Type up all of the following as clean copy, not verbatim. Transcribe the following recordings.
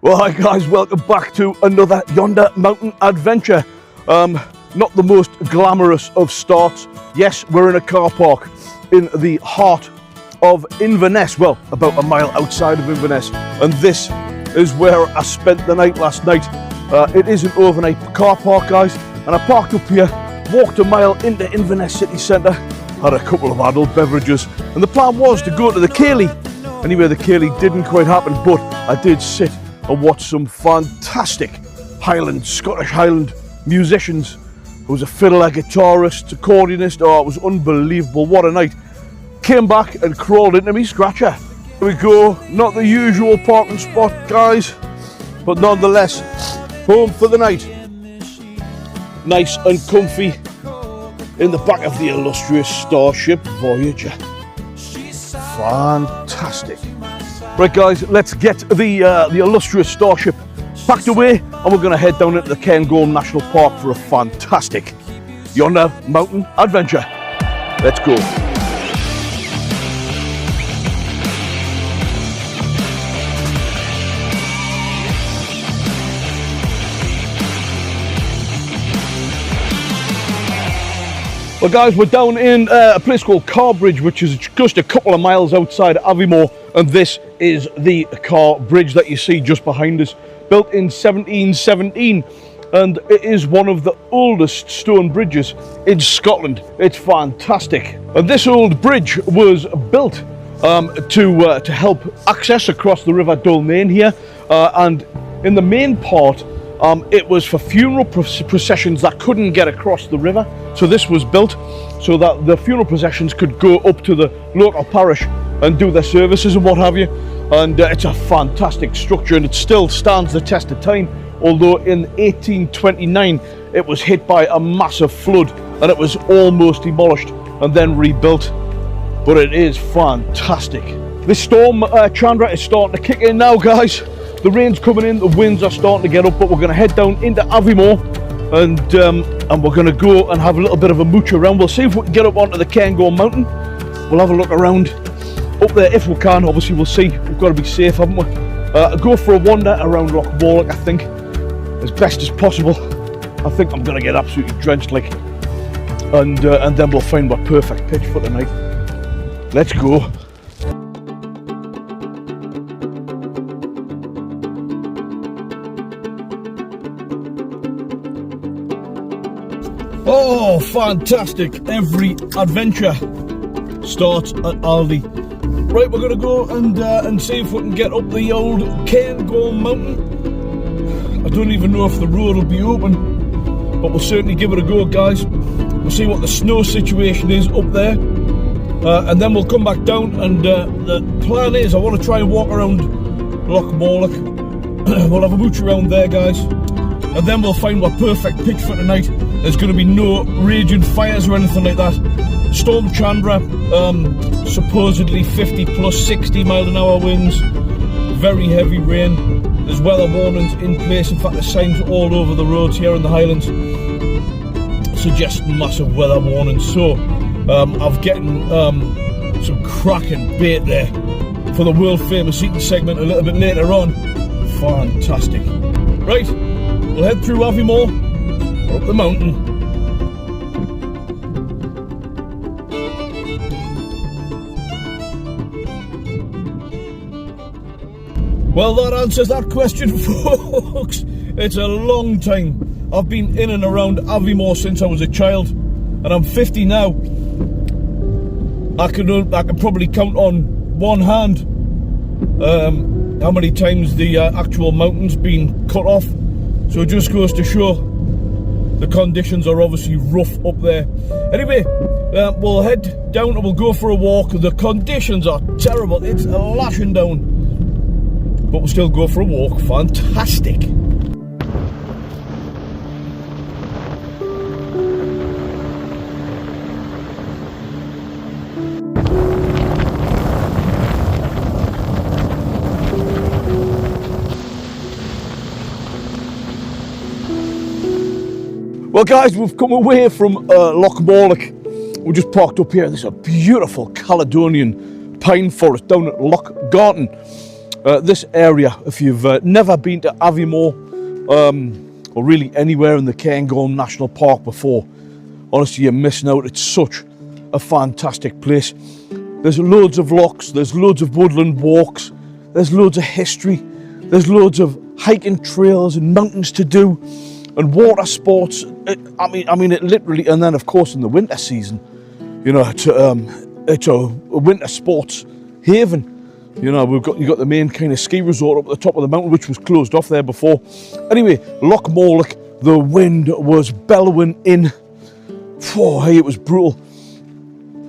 Well, hi guys, welcome back to another Yonder Mountain Adventure. Not the most glamorous of starts. Yes, we're in a car park in the heart of Inverness, well, about a mile outside of Inverness, and this is where I spent the night last night. It is an overnight car park, guys, and I parked up here, walked a mile into Inverness city centre, had a couple of adult beverages, and the plan was to go to the ceilidh. Anyway, the ceilidh didn't quite happen, but I did sit and watch some fantastic Scottish Highland musicians. There was a fiddler, guitarist, accordionist. Oh, it was unbelievable. What a night. Came back and crawled into me scratcher. Here we go. Not the usual parking spot, guys, but nonetheless, home for the night. Nice and comfy in the back of the illustrious Starship Voyager. Fantastic. Right guys, let's get the illustrious Starship packed away, and we're going to head down into the Cairngorms National Park for a fantastic Yonder Mountain Adventure. Let's go. Well guys, we're down in a place called Carrbridge, which is just a couple of miles outside Aviemore, and this is the Carrbridge that you see just behind us, built in 1717, and it is one of the oldest stone bridges in Scotland. It's fantastic, and this old bridge was built to help access across the River Dolmain here, and in the main part it was for funeral processions that couldn't get across the river, so this was built so that the funeral processions could go up to the local parish and do their services and what have you. And it's a fantastic structure, and it still stands the test of time, although in 1829 it was hit by a massive flood and it was almost demolished and then rebuilt. But it is fantastic. This Storm Chandra is starting to kick in now, guys. The rain's coming in, the winds are starting to get up, but we're going to head down into Aviemore, and we're going to go and have a little bit of a mooch around. We'll see if we can get up onto the Cairngorms Mountain. We'll have a look around up there if we can. Obviously we'll see, we've got to be safe, haven't we? Go for a wander around Loch, I think, as best as possible. I think I'm going to get absolutely drenched, like, and then we'll find our perfect pitch for tonight. Let's go. Oh, fantastic. Every adventure starts at Aldi. Right, we're going to go and see if we can get up the old Cairngorms Mountain. I don't even know if the road will be open, but we'll certainly give it a go, guys. We'll see what the snow situation is up there, and then we'll come back down, and the plan is I want to try and walk around Loch. We'll have a mooch around there, guys, and then we'll find our perfect pitch for tonight. There's going to be no raging fires or anything like that. Storm Chandra, supposedly 50 plus 60 mile/an-hour winds, very heavy rain. There's weather warnings in place. In fact, there's signs all over the roads here in the Highlands suggesting massive weather warnings. So I've getting some cracking bait there for the world famous eating segment a little bit later on. Fantastic. Right, we'll head through Aviemore, up the mountain. Well, that answers that question, folks. It's a long time. I've been in and around Aviemore since I was a child, and I'm 50 now. I can probably count on one hand how many times the actual mountain's been cut off. So it just goes to show the conditions are obviously rough up there. Anyway, we'll head down and we'll go for a walk. The conditions are terrible. It's lashing down, but we'll still go for a walk. Fantastic. Well guys, we've come away from Loch. We just parked up here. There's a beautiful Caledonian pine forest down at Loch Garten. This area, if you've never been to Aviemore, or really anywhere in the Cairngorms National Park before, honestly, you're missing out. It's such a fantastic place. There's loads of lochs, there's loads of woodland walks, there's loads of history, there's loads of hiking trails and mountains to do, and water sports. I mean, it literally. And then, of course, in the winter season, you know, it's a winter sports haven. You know, you got the main kind of ski resort up at the top of the mountain, which was closed off there before. Anyway, Loch, the wind was bellowing in. Oh, hey, it was brutal.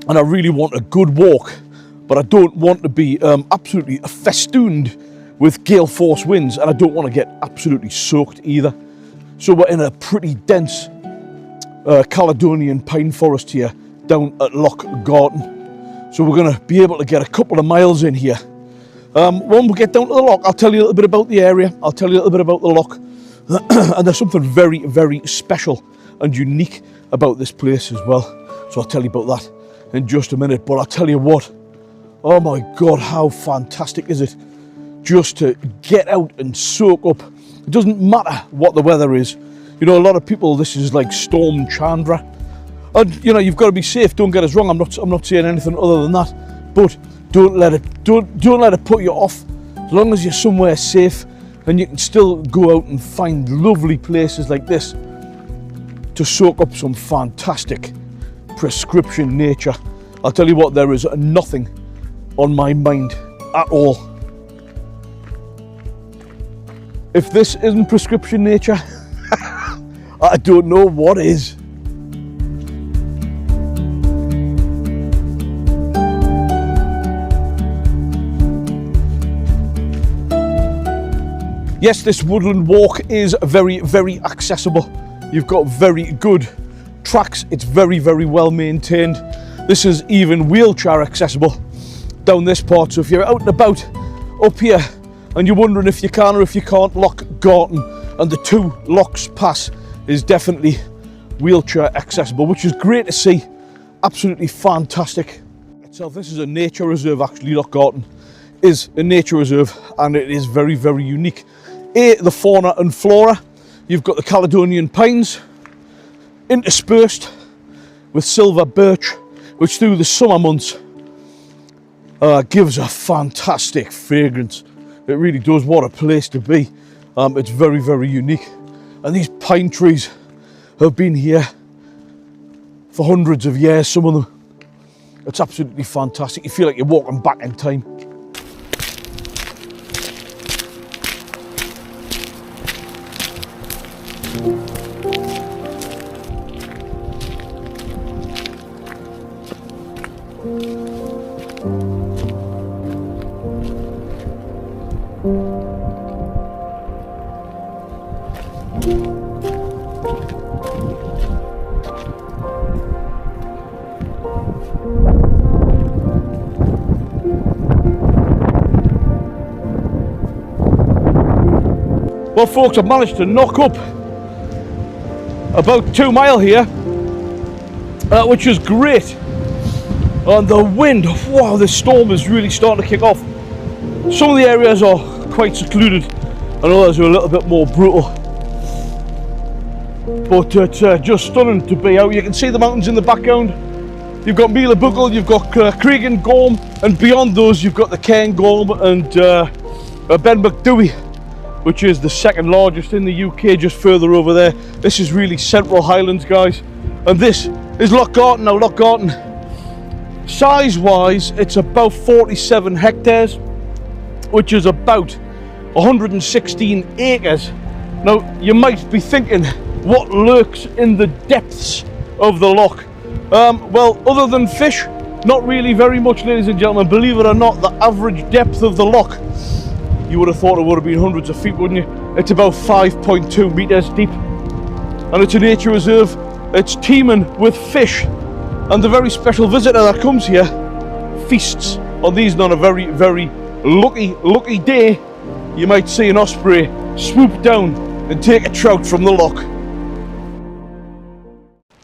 And I really want a good walk, but I don't want to be absolutely festooned with gale force winds, and I don't want to get absolutely soaked either. So we're in a pretty dense Caledonian pine forest here down at Loch Garten. So we're going to be able to get a couple of miles in here. When we get down to the Loch, I'll tell you a little bit about the area, I'll tell you a little bit about the Loch, and there's something very, very special and unique about this place as well. So I'll tell you about that in just a minute. But I'll tell you what, oh my God, how fantastic is it just to get out and soak up. It doesn't matter what the weather is. You know, a lot of people, this is like Storm Chandra, and you know, you've got to be safe. Don't get us wrong. I'm not saying anything other than that. But don't let it put you off. As long as you're somewhere safe, and you can still go out and find lovely places like this to soak up some fantastic prescription nature. I'll tell you what, there is nothing on my mind at all. If this isn't prescription nature, I don't know what is. Yes, this woodland walk is very, very accessible. You've got very good tracks. It's very, very well maintained. This is even wheelchair accessible down this part. So if you're out and about up here and you're wondering if you can or if you can't, Loch Garten and the two Lochs pass is definitely wheelchair accessible, which is great to see. Absolutely fantastic. Itself, this is a nature reserve actually. Loch Garten is a nature reserve, and it is very, very unique. The fauna and flora, you've got the Caledonian pines interspersed with silver birch, which through the summer months gives a fantastic fragrance. It really does. What a place to be. It's very, very unique. And these pine trees have been here for hundreds of years, some of them. It's absolutely fantastic. You feel like you're walking back in time. Well folks, I've managed to knock up about 2 miles here, which is great. And the wind, wow, the storm is really starting to kick off. Some of the areas are quite secluded and others are a little bit more brutal. But it's just stunning to be out. You can see the mountains in the background. You've got Buckle, you've got Cairngorms, and beyond those you've got the Cairngorms and Ben McDowie, which is the second largest in the UK, just further over there. This is really Central Highlands, guys. And this is Loch Garten. Now, Loch Garten, size-wise, it's about 47 hectares, which is about 116 acres. Now, you might be thinking, what lurks in the depths of the loch? Well, other than fish, not really very much, ladies and gentlemen. Believe it or not, the average depth of the loch, you would have thought it would have been hundreds of feet, wouldn't you? It's about 5.2 meters deep, and it's a nature reserve. It's teeming with fish, and the very special visitor that comes here feasts on these. And on a very, very lucky day, you might see an osprey swoop down and take a trout from the loch.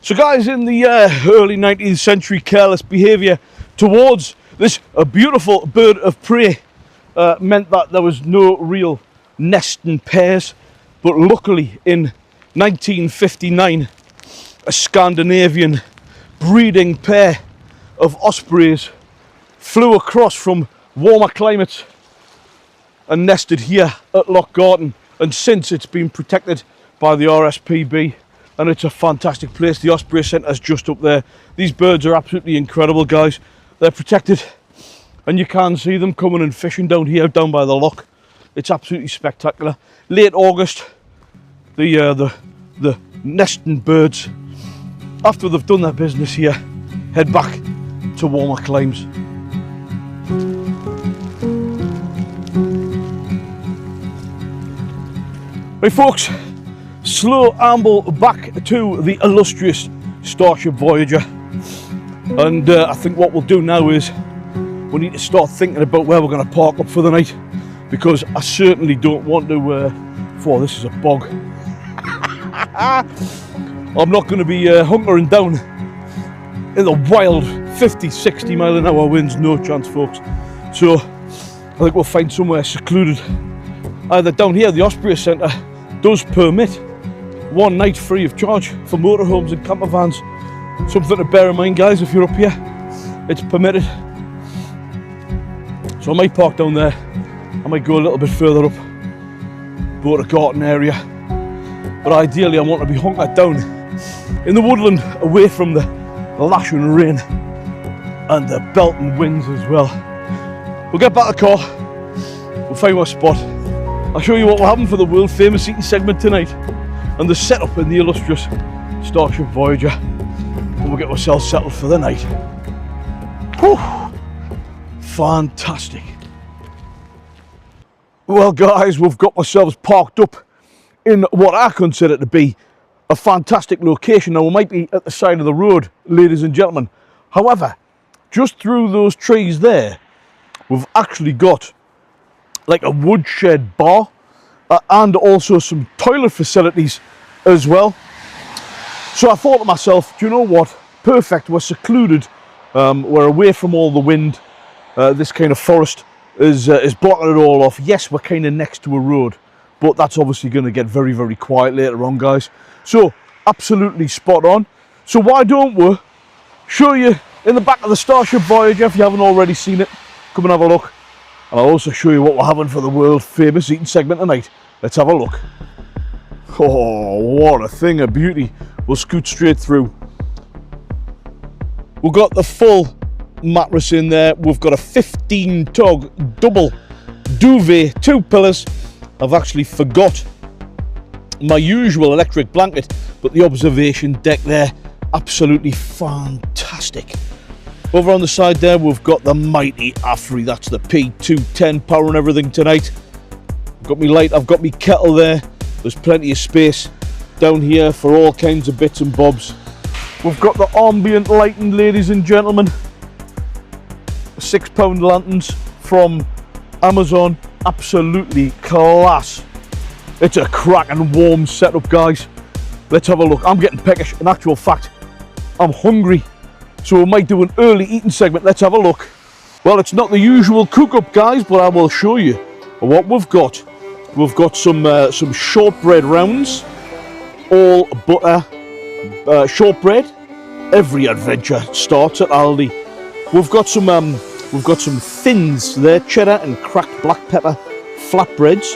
So guys, in the early 19th century, careless behaviour towards this beautiful bird of prey meant that there was no real nesting pairs. But luckily in 1959, a Scandinavian breeding pair of ospreys flew across from warmer climates and nested here at Loch Garten, and since it's been protected by the RSPB, and it's a fantastic place. The Osprey Centre is just up there. These birds are absolutely incredible, guys. They're protected, and you can see them coming and fishing down here, down by the loch. It's absolutely spectacular. Late August, the nesting birds, after they've done their business here, head back to warmer climes. Right folks, slow amble back to the illustrious Starship Voyager, and I think what we'll do now is we need to start thinking about where we're going to park up for the night, because I certainly don't want to this is a bog. I'm not going to be hunkering down in the wild 50-60 mile an hour winds, no chance folks. So I think we'll find somewhere secluded, either down here. The Osprey Centre does permit one night free of charge for motorhomes and camper vans. Something to bear in mind, guys, if you're up here, it's permitted. So I might park down there. I might go a little bit further up, go to Garten area, but ideally I want to be hunkered down in the woodland, away from the lashing rain and the belting winds as well. We'll get back to the car, we'll find our spot. I'll show you what we're having for the world famous eating segment tonight, and the setup in the illustrious Starship Voyager, and we'll get ourselves settled for the night. Whew. Fantastic. Well guys, we've got ourselves parked up in what I consider to be a fantastic location. Now we might be at the side of the road, ladies and gentlemen. However, just through those trees there, we've actually got like a woodshed bar and also some toilet facilities as well. So I thought to myself, do you know what? Perfect, we're secluded, we're away from all the wind. This kind of forest is blocking it all off. Yes, we're kind of next to a road, but that's obviously going to get very, very quiet later on, guys. So absolutely spot on. So why don't we show you in the back of the Starship Voyager, if you haven't already seen it, come and have a look. And I'll also show you what we're having for the world famous eating segment tonight. Let's have a look. Oh, what a thing of beauty. We'll scoot straight through. We've got the full mattress in there. We've got a 15-tug double duvet, 2 pillows. I've actually forgot my usual electric blanket, but the observation deck there, absolutely fantastic. Over on the side there, we've got the mighty AFERY. That's the P210 power and everything tonight. I've got me light, I've got me kettle there. There's plenty of space down here for all kinds of bits and bobs. We've got the ambient lighting, ladies and gentlemen. £6 lanterns from Amazon. Absolutely class. It's a cracking warm setup, guys. Let's have a look. I'm getting peckish. In actual fact, I'm hungry. So we might do an early eating segment. Let's have a look. Well, it's not the usual cook-up, guys, but I will show you what we've got. We've got some shortbread rounds, all butter shortbread. Every adventure starts at Aldi. We've got some thins there, cheddar and cracked black pepper flatbreads.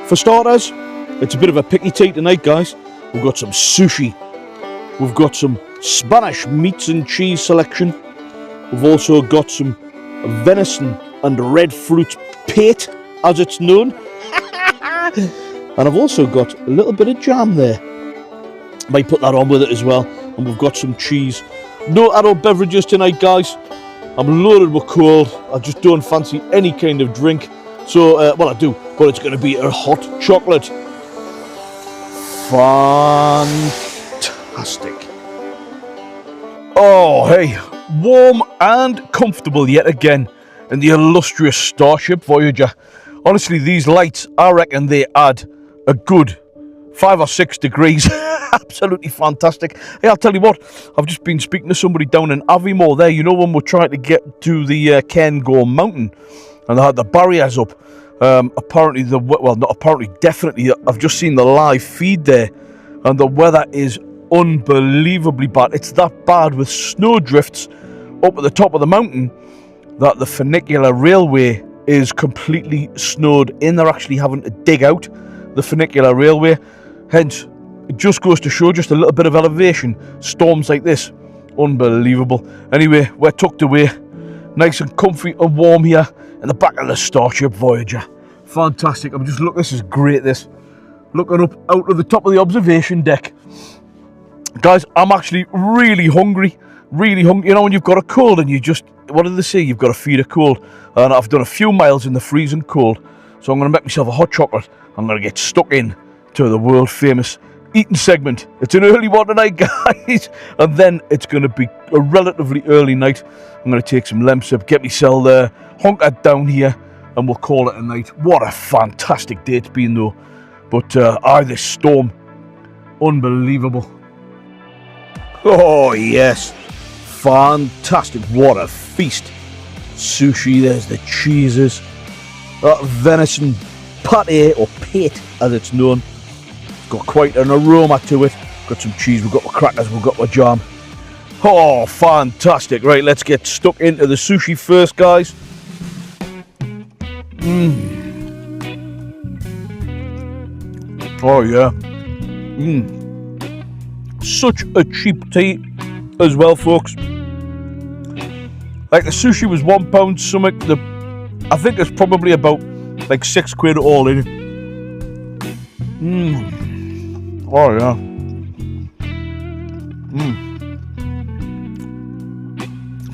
For starters, it's a bit of a picky tea tonight, guys. We've got some sushi. We've got some Spanish meats and cheese selection. We've also got some venison and red fruit pate, as it's known. And I've also got a little bit of jam there. Might put that on with it as well. And we've got some cheese. No adult beverages tonight, guys. I'm loaded with cold. I just don't fancy any kind of drink. So, well, I do, but it's going to be a hot chocolate. Fantastic. Oh, hey, warm and comfortable yet again in the illustrious Starship Voyager. Honestly, these lights, I reckon they add a good 5 or 6 degrees. Absolutely fantastic. Hey, I'll tell you what, I've just been speaking to somebody down in Aviemore there. You know, when we're trying to get to the Cairngorms Mountain and they had the barriers up. Apparently, definitely, I've just seen the live feed there, and the weather is unbelievably bad. It's that bad with snow drifts up at the top of the mountain that the funicular railway is completely snowed in. They're actually having to dig out the funicular railway. Hence, it just goes to show just a little bit of elevation. Storms like this, unbelievable. Anyway, we're tucked away, nice and comfy and warm here in the back of the Starship Voyager. Fantastic. I'm just looking, this is great, this. Looking up out of the top of the observation deck. Guys, I'm actually really hungry. Really hungry. You know when you've got a cold and you just, what do they say? You've got to feed a cold. And I've done a few miles in the freezing cold. So I'm going to make myself a hot chocolate. I'm going to get stuck in to the world famous eating segment. It's an early one tonight, guys. And then it's going to be a relatively early night. I'm going to take some lemsip, get myself there, hunkered down here, and we'll call it a night. What a fantastic day it's been, though. But this storm, unbelievable. Oh yes, fantastic. What a feast. Sushi, there's the cheeses, venison pate, or pate as it's known. It's got quite an aroma to it. Got some cheese, we've got the crackers, we've got the jam. Oh, fantastic. Right, let's get stuck into the sushi first, guys. Oh yeah. Such a cheap tea as well, folks. Like the sushi was £1 something. I think it's probably about like £6 all in. Oh yeah.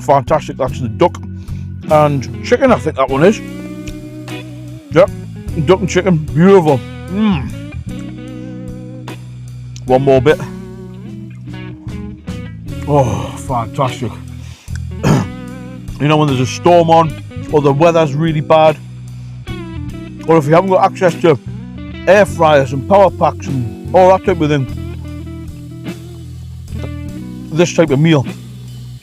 Fantastic. That's the duck and chicken, I think that one is. Yep, duck and chicken, beautiful. One more bit. Oh, fantastic. You know when there's a storm on, or the weather's really bad, or if you haven't got access to air fryers and power packs and all that type of thing, this type of meal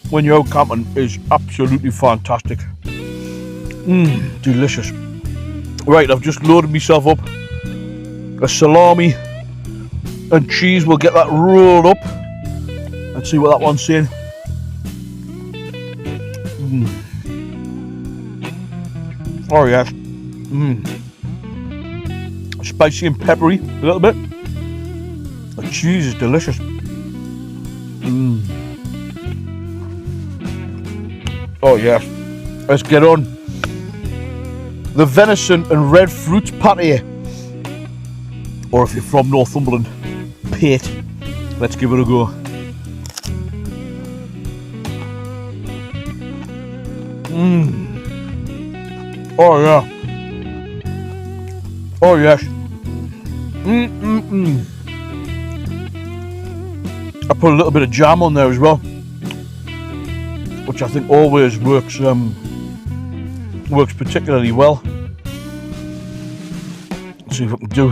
when you're out camping is absolutely fantastic. Delicious. Right, I've just loaded myself up a salami and cheese. We'll get that rolled up. Let's see what that one's saying. Oh yes. Spicy and peppery a little bit. The cheese is delicious. Oh yes. Let's get on. The venison and red fruit pate. Or if you're from Northumberland, pate. Let's give it a go. Oh yeah. Oh yes. I put a little bit of jam on there as well, which I think always works particularly well. Let's see if I can do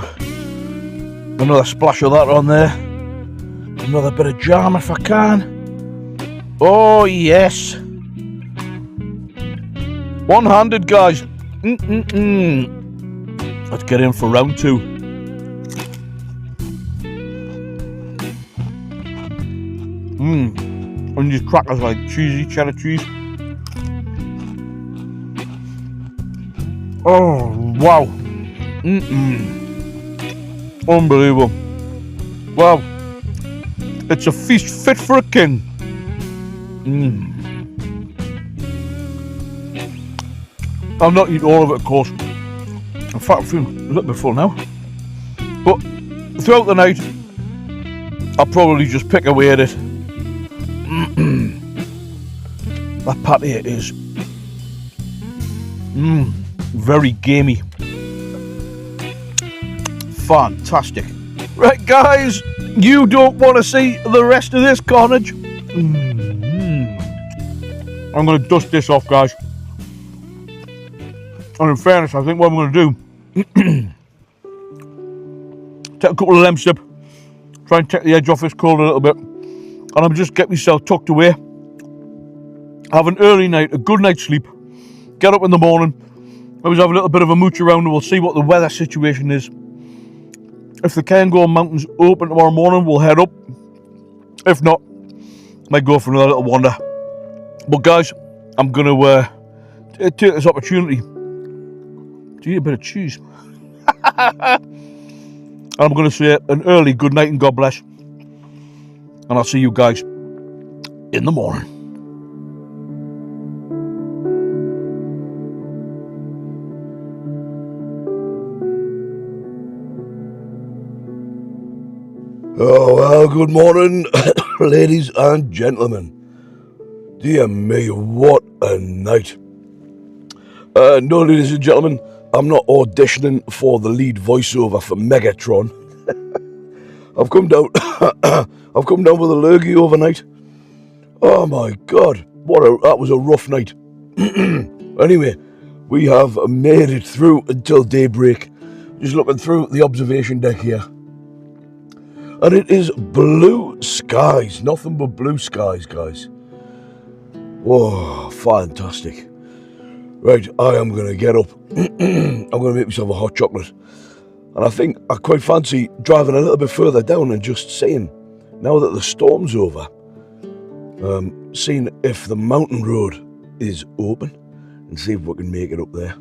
another splash of that on there. Another bit of jam if I can. Oh yes. One-handed, guys. Let's get in for round two. And these crackers like cheesy cheddar cheese. Oh wow. Unbelievable. Wow. It's a feast fit for a king. I'm not eating all of it, of course. In fact, I'm feeling a little bit full now. But throughout the night, I'll probably just pick away at it. That pate is very gamey. Fantastic. Right, guys, you don't want to see the rest of this carnage. I'm going to dust this off, guys. And in fairness, I think what I'm going to do, take a couple of lemsip, try and take the edge off this cold a little bit, and I'm just get myself tucked away, have an early night, a good night's sleep, get up in the morning, I was have a little bit of a mooch around and we'll see what the weather situation is. If the Cairngorms Mountains open tomorrow morning, we'll head up. If not, might go for another little wander. But guys, I'm going to take this opportunity to eat a bit of cheese. And I'm going to say an early good night and God bless. And I'll see you guys in the morning. Oh, well, good morning, ladies and gentlemen. Dear me, what a night. No, ladies and gentlemen, I'm not auditioning for the lead voiceover for Megatron. I've come down I've come down with a lurgy overnight. Oh my God, that was a rough night. Anyway, we have made it through until daybreak. Just looking through the observation deck here. And it is blue skies, nothing but blue skies, guys. Whoa, fantastic. Right, I am going to get up. I'm going to make myself a hot chocolate. And I think I quite fancy driving a little bit further down and just seeing, now that the storm's over, seeing if the mountain road is open and see if we can make it up there.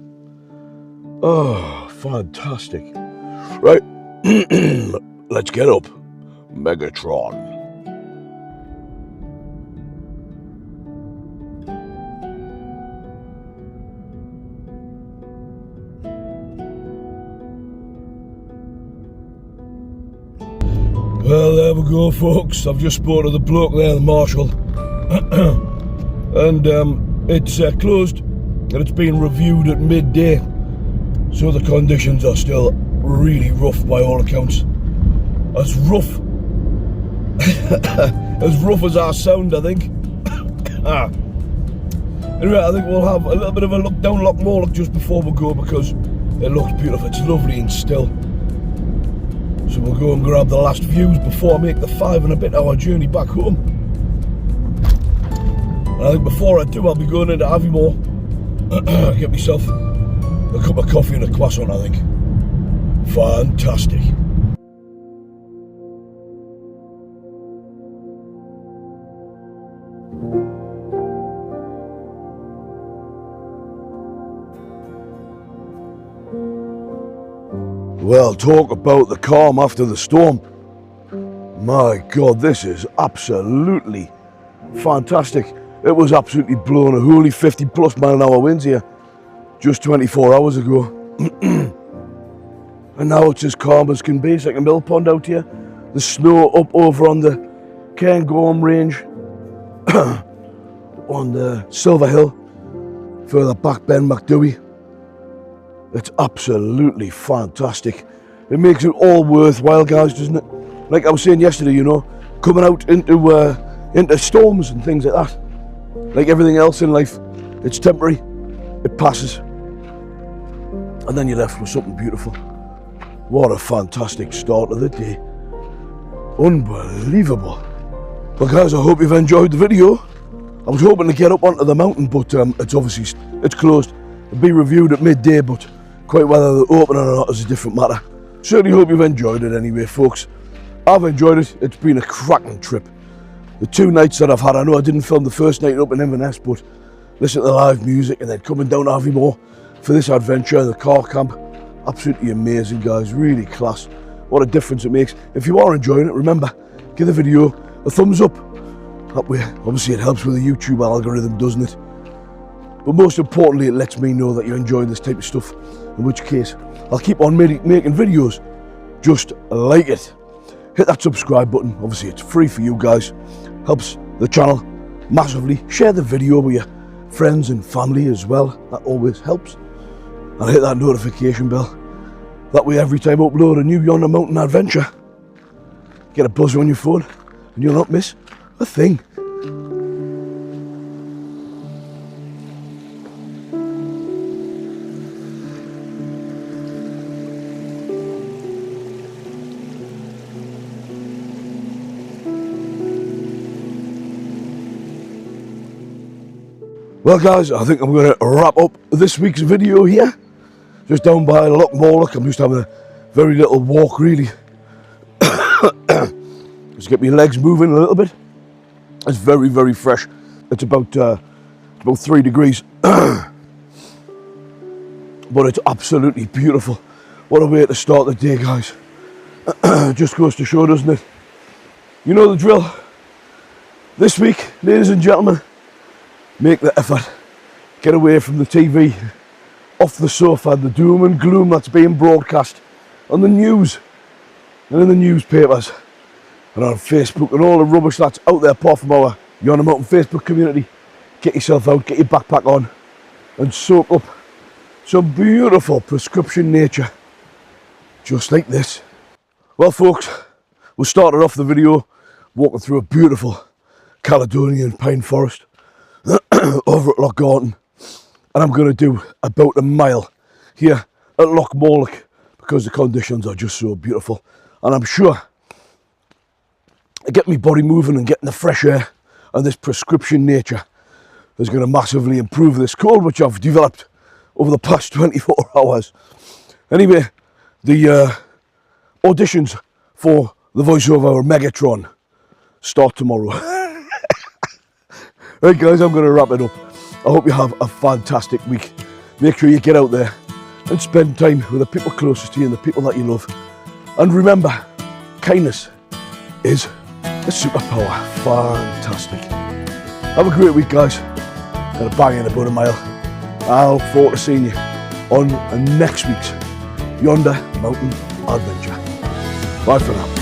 Oh, fantastic. Right, let's get up. Megatron. Well, there we go, folks. I've just spoken to the bloke there, the marshal. And it's closed and it's been reviewed at midday. So the conditions are still really rough by all accounts. As rough as I sound, I think. Anyway, I think we'll have a little bit of a look down Loch just before we go, because it looks beautiful. It's lovely and still. So we'll go and grab the last views before I make the 5 and a bit hour journey back home. And I think before I do, I'll be going into Aviemore. Get myself a cup of coffee and a croissant, I think. Fantastic. Well, talk about the calm after the storm. My God, this is absolutely fantastic. It was absolutely blowing a holy 50 plus mile an hour winds here just 24 hours ago. And now it's as calm as can be. It's like a mill pond out here. The snow up over on the Cairngorm range, on the Silver Hill, further back Ben McDowie. It's absolutely fantastic. It makes it all worthwhile, guys, doesn't it? Like I was saying yesterday, you know, coming out into storms and things like that. Like everything else in life, it's temporary, it passes, and then you're left with something beautiful. What a fantastic start of the day. Unbelievable. Well, guys, I hope you've enjoyed the video. I was hoping to get up onto the mountain, but it's closed. It'll be reviewed at midday, but quite whether they're open or not is a different matter. Certainly hope you've enjoyed it anyway, folks. I've enjoyed it. It's been a cracking trip. The 2 nights that I've had, I know I didn't film the first night up in Inverness, but listen to the live music and then coming down to Aviemore for this adventure, the car camp. Absolutely amazing, guys. Really class. What a difference it makes. If you are enjoying it, remember, give the video a thumbs up. That way, obviously it helps with the YouTube algorithm, doesn't it? But most importantly, it lets me know that you're enjoying this type of stuff, in which case I'll keep on making videos just like it. Hit that subscribe button. Obviously it's free for you guys, helps the channel massively. Share the video with your friends and family as well, that always helps. And hit that notification bell, that way every time I upload a new Yonder Mountain Adventure, get a buzzer on your phone and you'll not miss a thing. Well guys, I think I'm going to wrap up this week's video here. just down by Loch. I'm just having a very little walk, really. Just get my legs moving a little bit. It's very, very fresh. It's about 3 degrees. But it's absolutely beautiful. What a way to start the day, guys. Just goes to show, doesn't it? You know the drill. This week, ladies and gentlemen, make the effort. Get away from the TV, off the sofa, the doom and gloom that's being broadcast on the news and in the newspapers and on Facebook and all the rubbish that's out there apart from our Yonder Mountain Facebook community. Get yourself out, get your backpack on and soak up some beautiful prescription nature just like this. Well folks, we started off the video walking through a beautiful Caledonian pine forest over at Loch Garten, and I'm going to do about a mile here at Loch because the conditions are just so beautiful, and I'm sure getting my body moving and getting the fresh air and this prescription nature is going to massively improve this cold which I've developed over the past 24 hours. Anyway, the auditions for the voiceover Megatron start tomorrow. Right guys, I'm going to wrap it up. I hope you have a fantastic week. Make sure you get out there and spend time with the people closest to you and the people that you love. And remember, kindness is a superpower. Fantastic. Have a great week, guys. Got a bang in about a mile. I look forward to seeing you on next week's Yonder Mountain Adventure. Bye for now.